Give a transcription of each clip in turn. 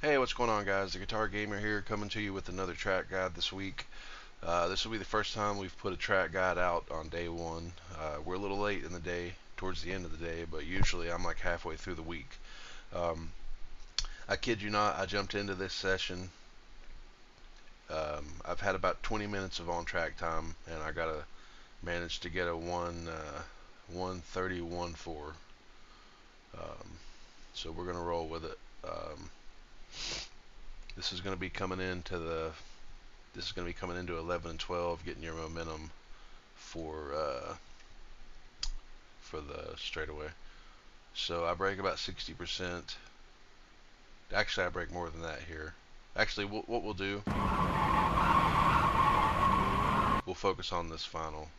Hey, what's going on, guys? The Guitar Gamer here, coming to you with another track guide this week. This will be the first time we've put a track guide out on day one. We're a little late in the day, towards the end of the day, but usually I'm like halfway through the week. Um, I kid you not, I jumped into this session. I've had about 20 minutes of on-track time, and I gotta manage to get a 1:31.4. So we're gonna roll with it. This is gonna be coming into the This is going to be coming into 11 and 12, getting your momentum for the straightaway. So I brake about 60%. Actually, I brake more than that here. Actually, what we'll do, we'll focus on this final.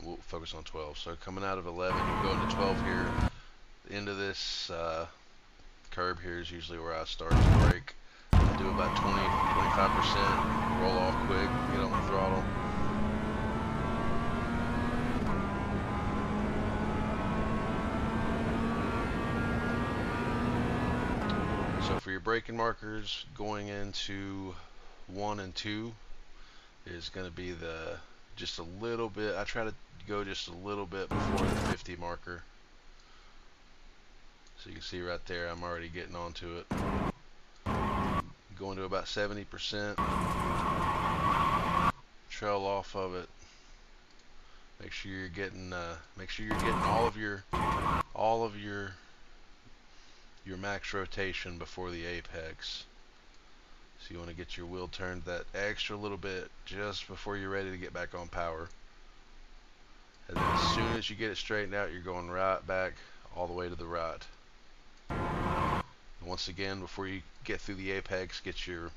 We'll focus on 12. So coming out of 11, we'll go into 12 here. The end of this curb here is usually where I start to brake. I'll do about 20-25%, roll off quick, get on the throttle. So for your braking markers, going into 1 and 2 is going to be just a little bit. I try to go just a little bit before the 50 marker. So you can see right there, I'm already getting onto it. Going to about 70%. Trail off of it. Make sure you're getting all of your max rotation before the apex. So you want to get your wheel turned that extra little bit just before you're ready to get back on power. And then as soon as you get it straightened out, you're going right back all the way to the right. And once again, before you get through the apex, get your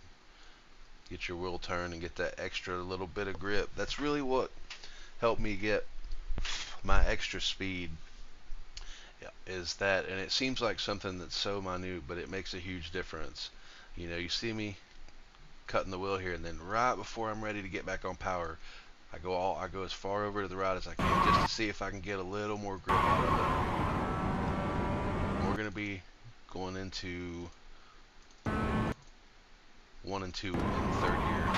wheel turned and get that extra little bit of grip. That's really what helped me get my extra speed, is that, and it seems like something that's so minute, but it makes a huge difference. You know, you see me cutting the wheel here, and then right before I'm ready to get back on power, I go as far over to the right as I can, just to see if I can get a little more grip out of it. We're going to be going into 1 and 2 in third gear.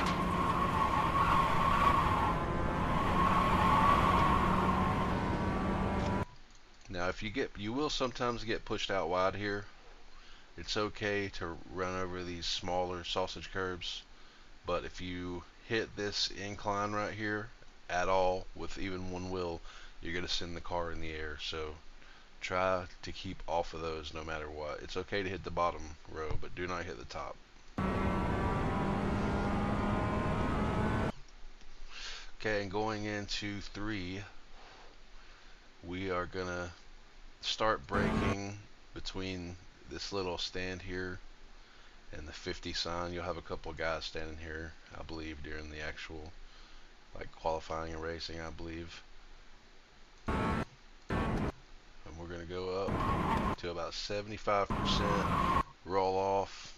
Now you will sometimes get pushed out wide here. It's okay to run over these smaller sausage curbs, but if you hit this incline right here at all with even one wheel, you're going to send the car in the air. So try to keep off of those no matter what. It's okay to hit the bottom row, but do not hit the top. Okay, and going into 3, we are going to start braking between this little stand here and the 50 sign. You'll have a couple of guys standing here, I believe, during the actual qualifying and racing, I believe. And we're going to go up to about 75%, roll off,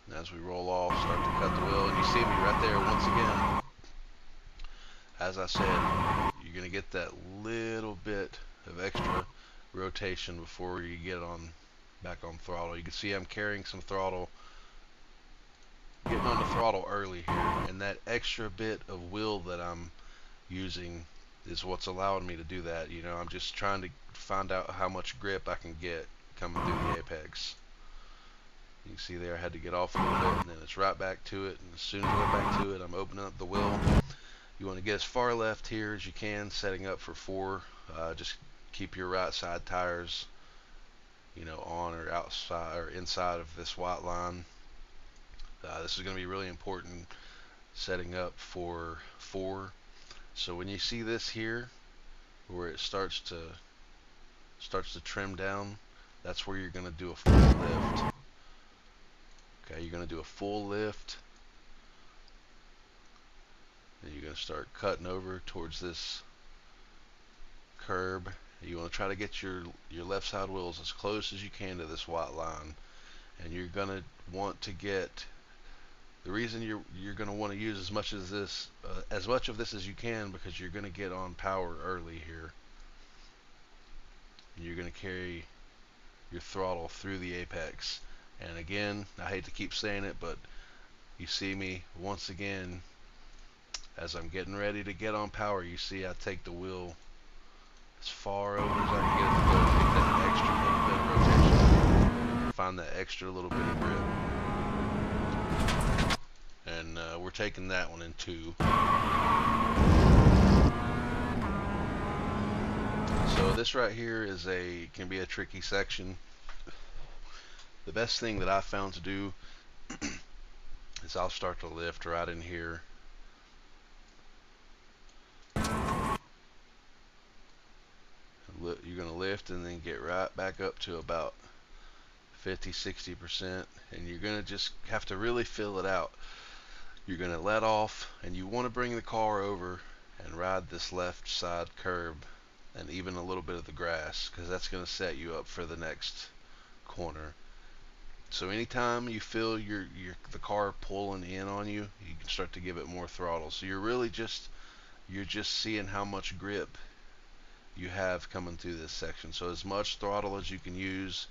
and as we roll off, start to cut the wheel, and you see me right there once again. As I said, you're going to get that little bit of extra rotation before you get back on throttle. You can see I'm carrying some throttle, getting on the throttle early here, and that extra bit of wheel that I'm using is what's allowing me to do that. You know, I'm just trying to find out how much grip I can get coming through the apex. You can see there I had to get off a little bit, and then it's right back to it, and as soon as I get back to it, I'm opening up the wheel. You want to get as far left here as you can, setting up for 4. Just keep your right side tires, you know, on or outside or inside of this white line. This is going to be really important setting up for 4. So when you see this here, where it starts to trim down, that's where you're going to do a full lift. Okay, you're going to do a full lift. And you're going to start cutting over towards this curb. You want to try to get your left side wheels as close as you can to this white line, and you're going to want to get, the reason you're going to want to use as much of this as you can, because you're going to get on power early here. You're going to carry your throttle through the apex, And again, I hate to keep saying it, but you see me once again as I'm getting ready to get on power. You see I take the wheel as far over as I can get it to go, take that extra little bit of rotation, find that extra little bit of grip. And we're taking that one in 2. So this right here can be a tricky section. The best thing that I found to do is I'll start to lift right in here. You're going to lift and then get right back up to about 50-60%, and you're going to just have to really feel it out. You're going to let off, and you want to bring the car over and ride this left side curb and even a little bit of the grass, because that's going to set you up for the next corner. So anytime you feel the car pulling in on you, you can start to give it more throttle. So you're just seeing how much grip you have coming through this section. So as much throttle as you can use,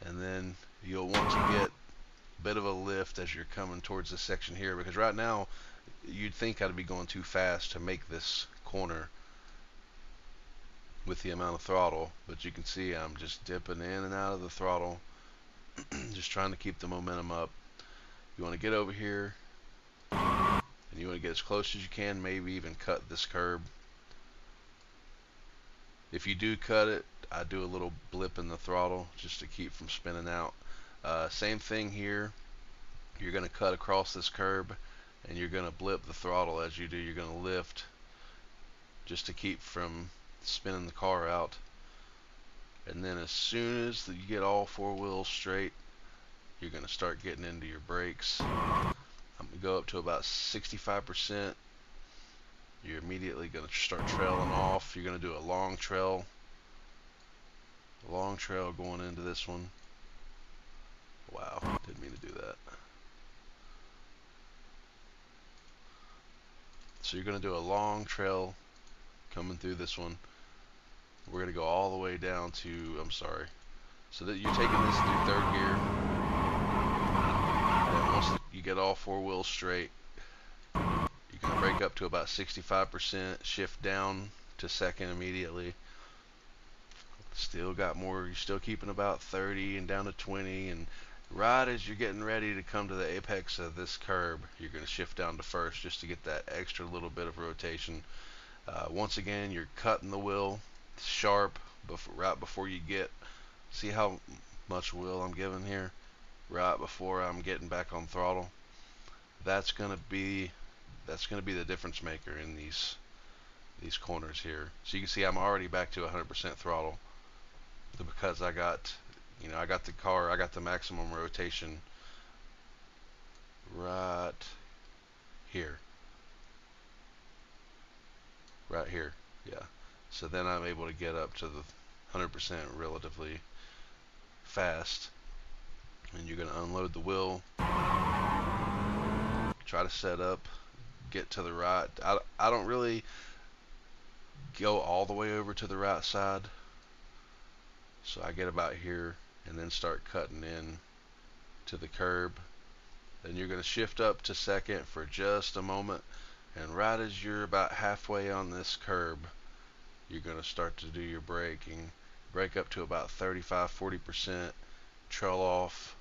and then you'll want to get a bit of a lift as you're coming towards this section here, because right now you'd think I'd be going too fast to make this corner with the amount of throttle, but you can see I'm just dipping in and out of the throttle, just trying to keep the momentum up. You want to get over here and you want to get as close as you can, maybe even cut this curb. If you do cut it, I do a little blip in the throttle just to keep from spinning out. Same thing here. You're going to cut across this curb and you're going to blip the throttle as you do. You're going to lift just to keep from spinning the car out. And then as soon as you get all 4 wheels straight, you're going to start getting into your brakes. I'm going to go up to about 65%. You're immediately going to start trailing off. You're going to do a long trail going into this one. Wow, didn't mean to do that. So you're going to do a long trail coming through this one. We're going to go all the way down to, I'm sorry, so that you're taking this through 3rd gear. And once you get all 4 wheels straight, you can brake up to about 65%, shift down to 2nd immediately. Still got more, you're still keeping about 30 and down to 20, and right as you're getting ready to come to the apex of this curb, you're going to shift down to 1st just to get that extra little bit of rotation. Once again, you're cutting the wheel sharp right before you get, see how much wheel I'm giving here? Right before I'm getting back on throttle. That's going to be the difference maker in these corners here. So you can see I'm already back to 100% throttle because I got the maximum rotation right here. Right here, yeah. So then I'm able to get up to the 100% relatively fast. And you're going to unload the wheel, try to set up, get to the right. I don't really go all the way over to the right side, so I get about here and then start cutting in to the curb. Then you're going to shift up to 2nd for just a moment, and right as you're about halfway on this curb, you're going to start to do your braking. Brake up to about 35-40%, trail off,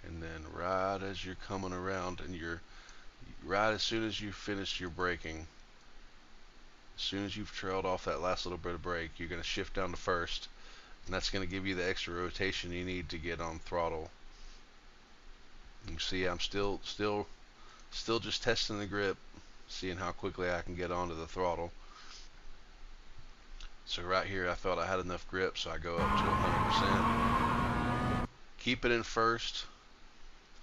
and then right as you're coming around, and right as soon as you finish your braking, as soon as you've trailed off that last little bit of brake, you're going to shift down to 1st, and that's going to give you the extra rotation you need to get on throttle. You see I'm still just testing the grip, seeing how quickly I can get onto the throttle. So right here I felt I had enough grip, so I go up to 100%. Keep it in 1st,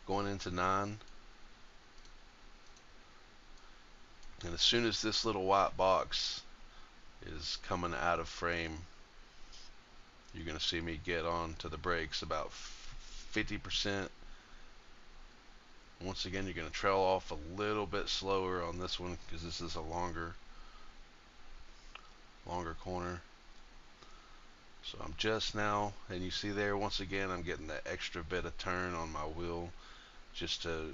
going into 9. And as soon as this little white box is coming out of frame, you're going to see me get on to the brakes about 50%. Once again, you're going to trail off a little bit slower on this one because this is a longer corner. So I'm just now, and you see there once again I'm getting that extra bit of turn on my wheel just to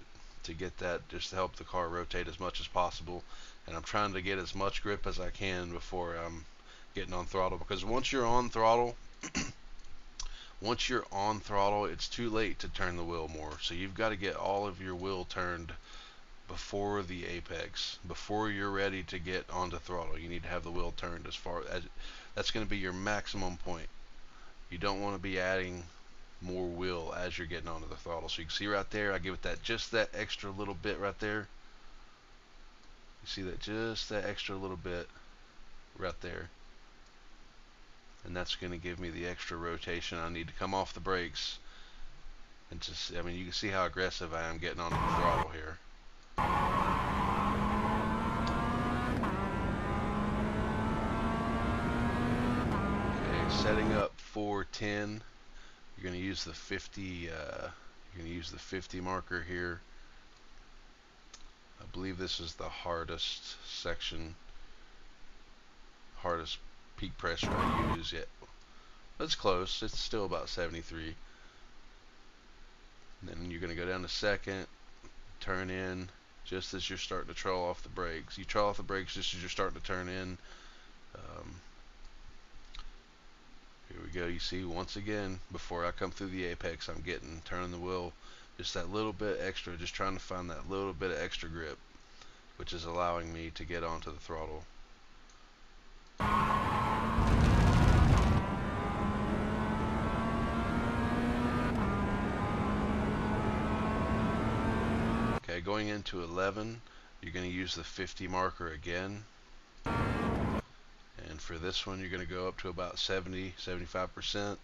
get that, just to help the car rotate as much as possible. And I'm trying to get as much grip as I can before I'm getting on throttle, because once you're on throttle it's too late to turn the wheel more. So you've got to get all of your wheel turned before the apex, before you're ready to get onto throttle. You need to have the wheel turned as far as that's going to be your maximum point. You don't want to be adding more wheel as you're getting onto the throttle. So you can see right there, I give it that, just that extra little bit right there. You see that, just that extra little bit right there, and that's going to give me the extra rotation I need to come off the brakes. And just, I mean, you can see how aggressive I am getting onto the throttle here. Okay, setting up for 10. You're going to use the 50. You're going to use the 50 marker here. I believe this is the hardest section, hardest peak pressure I use yet. That's close. It's still about 73. And then you're going to go down to second, turn in just as you're starting to trail off the brakes. You trail off the brakes just as you're starting to turn in. Here we go. You see, once again, before I come through the apex, I'm turning the wheel just that little bit extra, just trying to find that little bit of extra grip, which is allowing me to get onto the throttle. Okay, going into 11, you're going to use the 50 marker again. And for this one, you're going to go up to about 75%.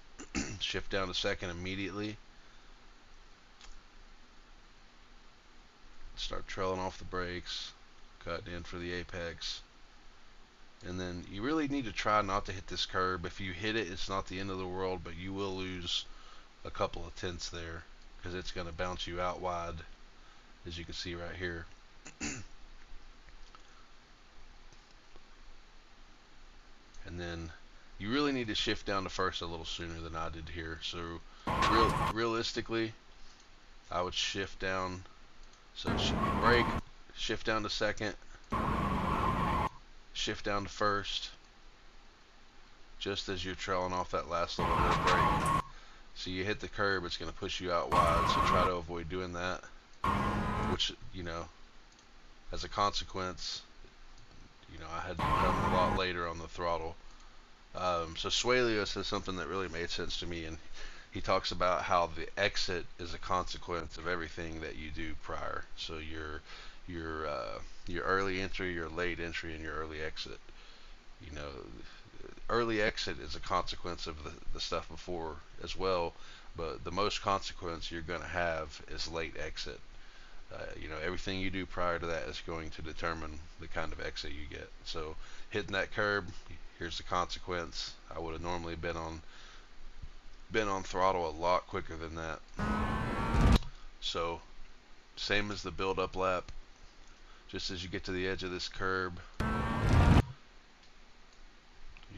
Shift down to second immediately. Start trailing off the brakes, cutting in for the apex. And then you really need to try not to hit this curb. If you hit it, it's not the end of the world, but you will lose a couple of tenths there because it's going to bounce you out wide, as you can see right here. And then you really need to shift down to first a little sooner than I did here. So realistically, I would shift down. So brake, shift down to second, shift down to first, just as you're trailing off that last little bit of brake. So you hit the curb, it's going to push you out wide, so try to avoid doing that. Which, you know, as a consequence, you know, I had to come a lot later on the throttle. So Swaleo says something that really made sense to me, and he talks about how the exit is a consequence of everything that you do prior. So your early entry, your late entry, and your early exit. You know, early exit is a consequence of the stuff before as well, but the most consequence you're going to have is late exit. You know, everything you do prior to that is going to determine the kind of exit you get. So hitting that curb, here's the consequence. I would have normally been on throttle a lot quicker than that. So same as the build up lap, just as you get to the edge of this curb, you're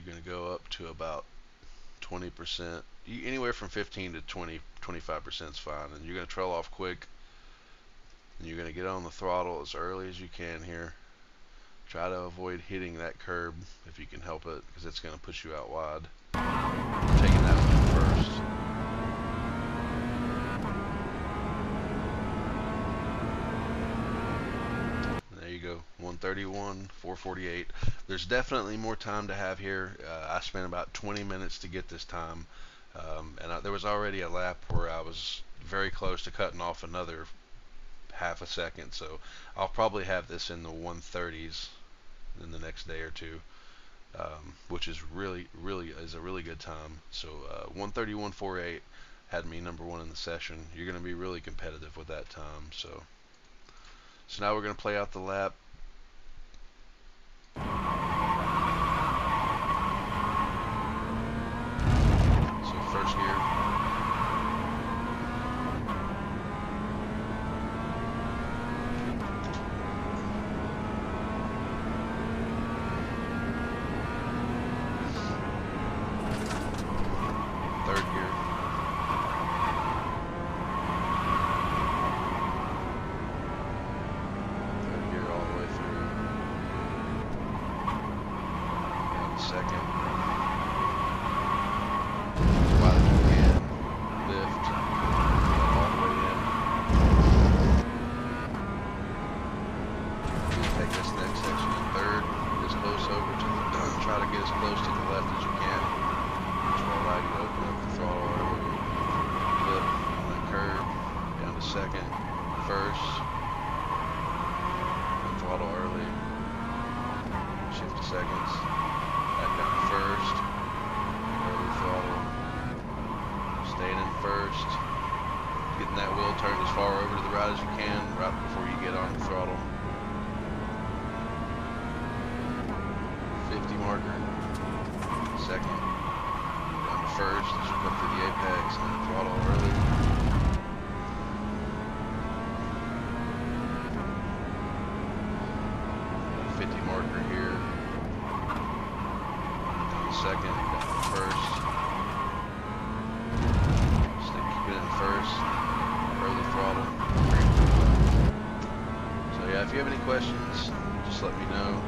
going to go up to about 20%. Anywhere from 15 to 25% is fine, and you're going to trail off quick, and you're going to get on the throttle as early as you can here. Try to avoid hitting that curb if you can help it, because it's going to push you out wide. Taking that one first. There you go, 131, 448. There's definitely more time to have here. I spent about 20 minutes to get this time, and there was already a lap where I was very close to cutting off another half a second, so I'll probably have this in the 130s in the next day or two, which is really a really good time. So 131.48 had me number one in the session. You're going to be really competitive with that time. So now we're going to play out the lap. So first gear. second, first, and throttle early, shift to seconds, back down to first, early throttle, staying in first, getting that wheel turned as far over to the right as you can, right before you get on the throttle. 50 marker, second, down to first as you come through the apex, and then throttle early. Got a 50 marker here, down to second, down to first, stick keep it in first, early throttle. So yeah, if you have any questions, just let me know.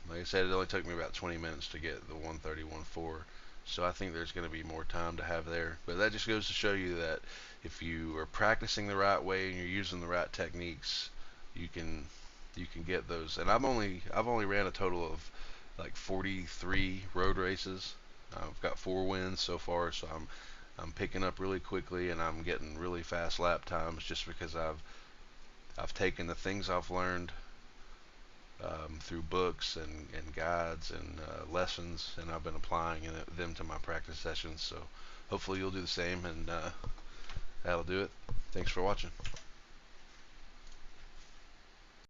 Like I said, it only took me about 20 minutes to get the 130.14, so I think there's going to be more time to have there. But that just goes to show you that if you are practicing the right way and you're using the right techniques, you can get those. And I've only ran a total of like 43 road races. I've got 4 wins so far, so I'm picking up really quickly, and I'm getting really fast lap times just because I've taken the things I've learned through books and guides and lessons, and I've been applying them to my practice sessions. So hopefully you'll do the same, and that'll do it. Thanks for watching.